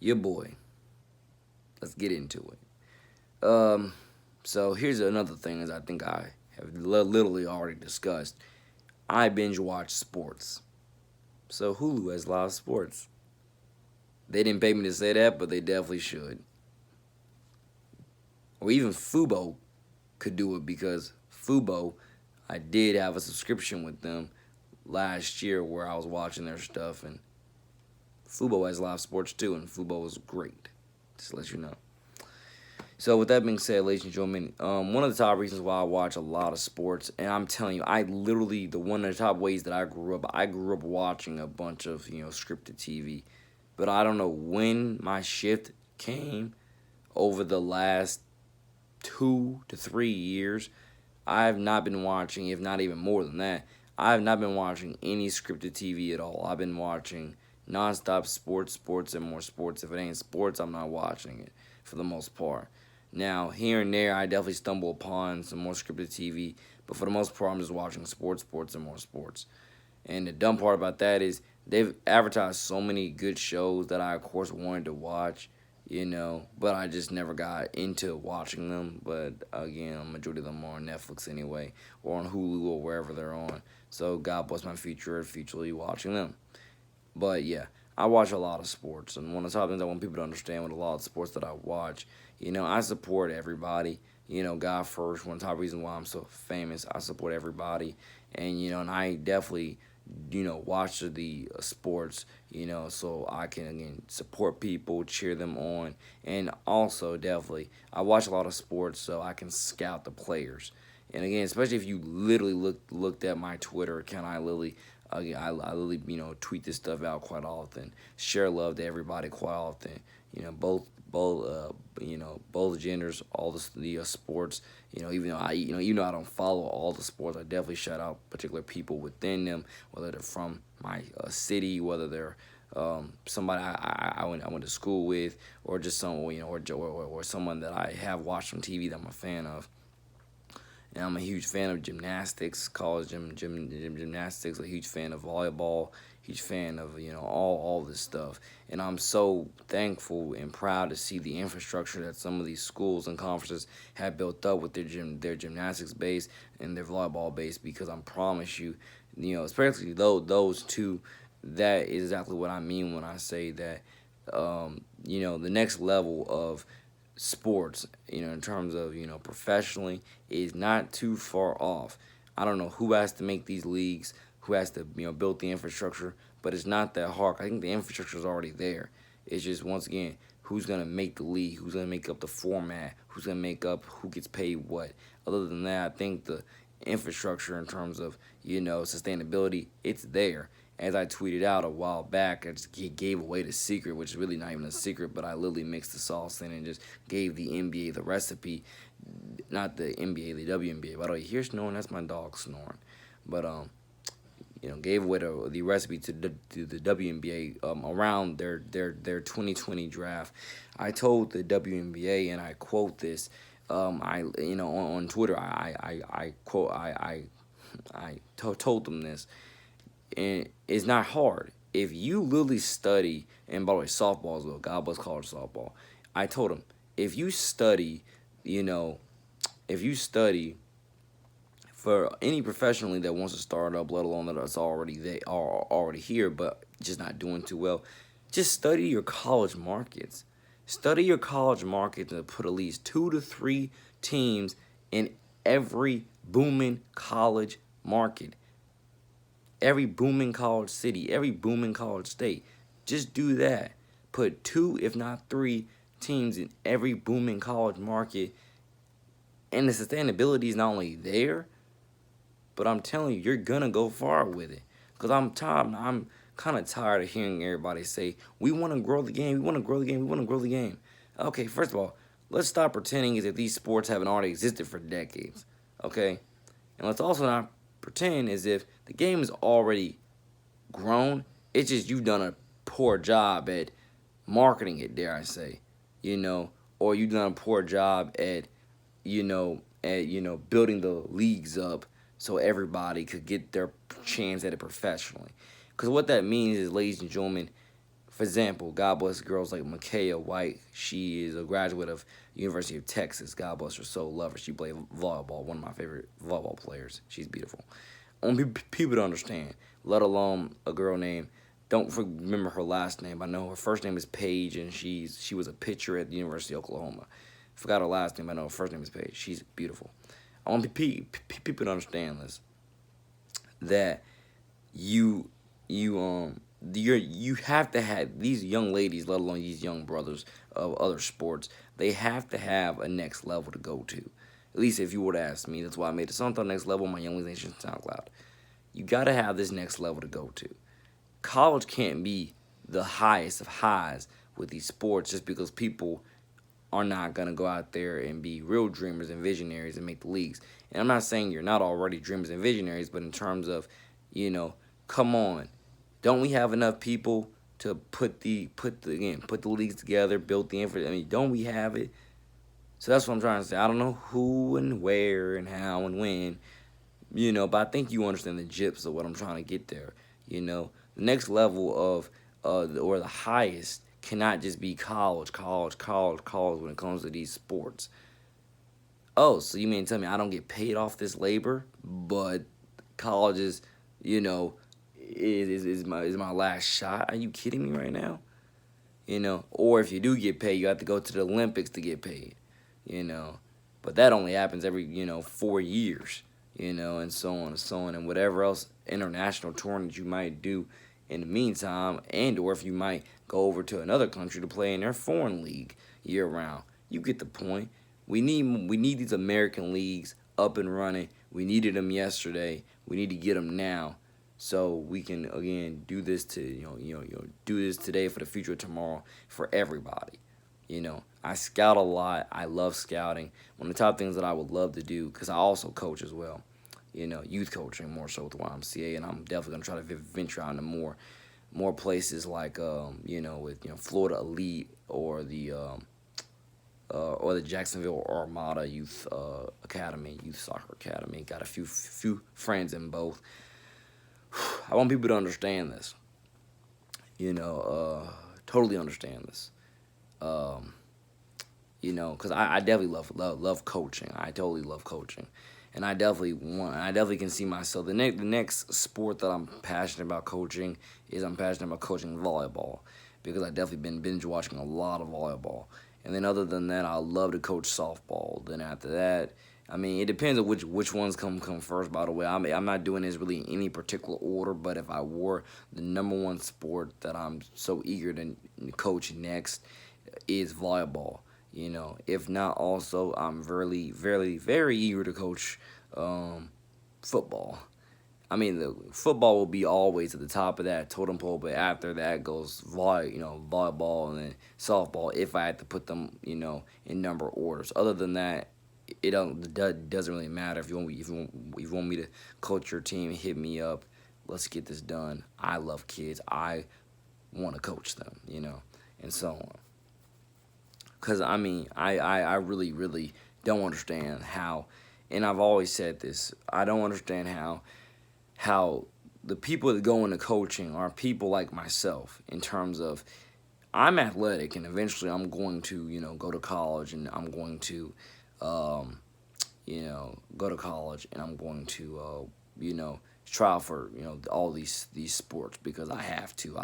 your boy. Let's get into it. So here's another thing, as I think I have literally already discussed. I binge watch sports. So Hulu has live sports. They didn't pay me to say that, but they definitely should. Or even Fubo could do it, because Fubo, I did have a subscription with them last year where I was watching their stuff, and Fubo has live sports too, and Fubo is great. Just to let you know. So with that being said, ladies and gentlemen, one of the top reasons why I watch a lot of sports, and I'm telling you, I literally, the one of the top ways that I grew up watching a bunch of, scripted TV. But I don't know when my shift came over the last 2 to 3 years. I have not been watching, if not even more than that, I have not been watching any scripted TV at all. I've been watching nonstop sports, and more sports. If it ain't sports, I'm not watching it for the most part. Now, here and there, I definitely stumble upon some more scripted TV, but for the most part, I'm just watching sports, and more sports. And the dumb part about that is they've advertised so many good shows that I, of course, wanted to watch, but I just never got into watching them. But again, a majority of them are on Netflix anyway, or on Hulu, or wherever they're on. So God bless my futurely watching them. But yeah, I watch a lot of sports, and one of the top things I want people to understand with a lot of sports that I watch, I support everybody. God first. One of the top reasons why I'm so famous, I support everybody, and I definitely, watch the sports, so I can again support people, cheer them on, and also definitely I watch a lot of sports so I can scout the players. And again, especially if you literally looked at my Twitter account, I literally tweet this stuff out quite often. Share love to everybody quite often. Both genders, all the sports. Even though I don't follow all the sports, I definitely shout out particular people within them, whether they're from my city, whether they're somebody I went to school with, or just someone or someone that I have watched on TV that I'm a fan of. And I'm a huge fan of gymnastics, college gymnastics. A huge fan of volleyball. Huge fan of all this stuff. And I'm so thankful and proud to see the infrastructure that some of these schools and conferences have built up with their gymnastics base and their volleyball base. Because I promise you, especially those two, that is exactly what I mean when I say that. The next level of sports, in terms of, professionally, is not too far off. I don't know who has to make these leagues, who has to, build the infrastructure, but it's not that hard. I think the infrastructure is already there. It's just, once again, who's going to make the league, who's going to make up the format, who's going to make up who gets paid what. Other than that, I think the infrastructure in terms of, sustainability, it's there. As I tweeted out a while back, I just gave away the secret, which is really not even a secret, but I literally mixed the sauce in and just gave the NBA the recipe. Not the NBA, the WNBA. By the way, here's snoring, that's my dog snoring. But, gave away the recipe to the WNBA around their 2020 draft. I told the WNBA, and I quote this, on Twitter, I told them this. And it's not hard. If you literally study, and by the way, softball as well, God bless college softball. I told him, if you study, for any professionally that wants to start up, let alone that it's already here, but just not doing too well, just study your college markets. Study your college markets and put at least 2 to 3 teams in every booming college market. Every booming college city, every booming college state. Just do that. Put 2, if not 3, teams in every booming college market. And the sustainability is not only there, but I'm telling you, you're going to go far with it. Because I'm kind of tired of hearing everybody say, we want to grow the game, we want to grow the game, we want to grow the game. Okay, first of all, let's stop pretending as if these sports haven't already existed for decades. Okay? And let's also not pretend as if the game is already grown. It's just you've done a poor job at marketing it, dare I say, or you've done a poor job at, building the leagues up so everybody could get their chance at it professionally. Because what that means is, ladies and gentlemen, For example, God bless girls like Micaiah White. She is a graduate of University of Texas. God bless her soul. Love her. She played volleyball. One of my favorite volleyball players. She's beautiful. I want people to understand, let alone a girl named, don't remember her last name. I know her first name is Paige, and she was a pitcher at the University of Oklahoma. Forgot her last name. I know her first name is Paige. She's beautiful. I want people to understand this, that you you have to have these young ladies, let alone these young brothers of other sports. They have to have a next level to go to. At least if you were to ask me, that's why I made the song Next Level on my Young League Nation SoundCloud. You got to have this next level to go to. College can't be the highest of highs with these sports just because people are not going to go out there and be real dreamers and visionaries and make the leagues. And I'm not saying you're not already dreamers and visionaries, but in terms of, come on. Don't we have enough people to put the leagues together, build the infrastructure? I mean, don't we have it? So that's what I'm trying to say. I don't know who and where and how and when, but I think you understand the gist of what I'm trying to get there. The next level of, or the highest cannot just be college when it comes to these sports. Oh, so you mean to tell me I don't get paid off this labor, but college is, is my last shot? Are you kidding me right now? Or if you do get paid, you have to go to the Olympics to get paid. But that only happens every 4 years. And so on and so on, and whatever else international touring that you might do in the meantime, and or if you might go over to another country to play in their foreign league year round. You get the point. We need these American leagues up and running. We needed them yesterday. We need to get them now, so we can again do this do this today for the future of tomorrow for everybody. I scout a lot. I love scouting. One of the top things that I would love to do, because I also coach as well, youth coaching more so with the YMCA, and I'm definitely gonna try to venture out into more places like with Florida Elite or the Jacksonville Armada Youth Academy, Youth Soccer Academy. Got a few friends in both. I want people to understand this. Totally understand this. Because I definitely love coaching. I totally love coaching, and I definitely can see myself. The next sport that I'm passionate about coaching is I'm passionate about coaching volleyball, because I've definitely been binge watching a lot of volleyball. And then other than that, I love to coach softball. Then after that, I mean, it depends on which ones come first. By the way, I'm not doing this really in any particular order. But if I were, the number one sport that I'm so eager to coach next is volleyball. If not, also I'm very, very, very eager to coach football. I mean, the football will be always at the top of that totem pole, but after that goes volleyball and then softball. If I had to put them, in number orders. Other than that, it doesn't really matter. If you want me to coach your team, hit me up. Let's get this done. I love kids. I want to coach them, and so on. Because, I mean, I really, really don't understand how, and I've always said this, I don't understand how the people that go into coaching are people like myself, in terms of I'm athletic and eventually I'm going to, go to college, and I'm going to, go to college, and I'm going to, try out for, all these sports, because I have to.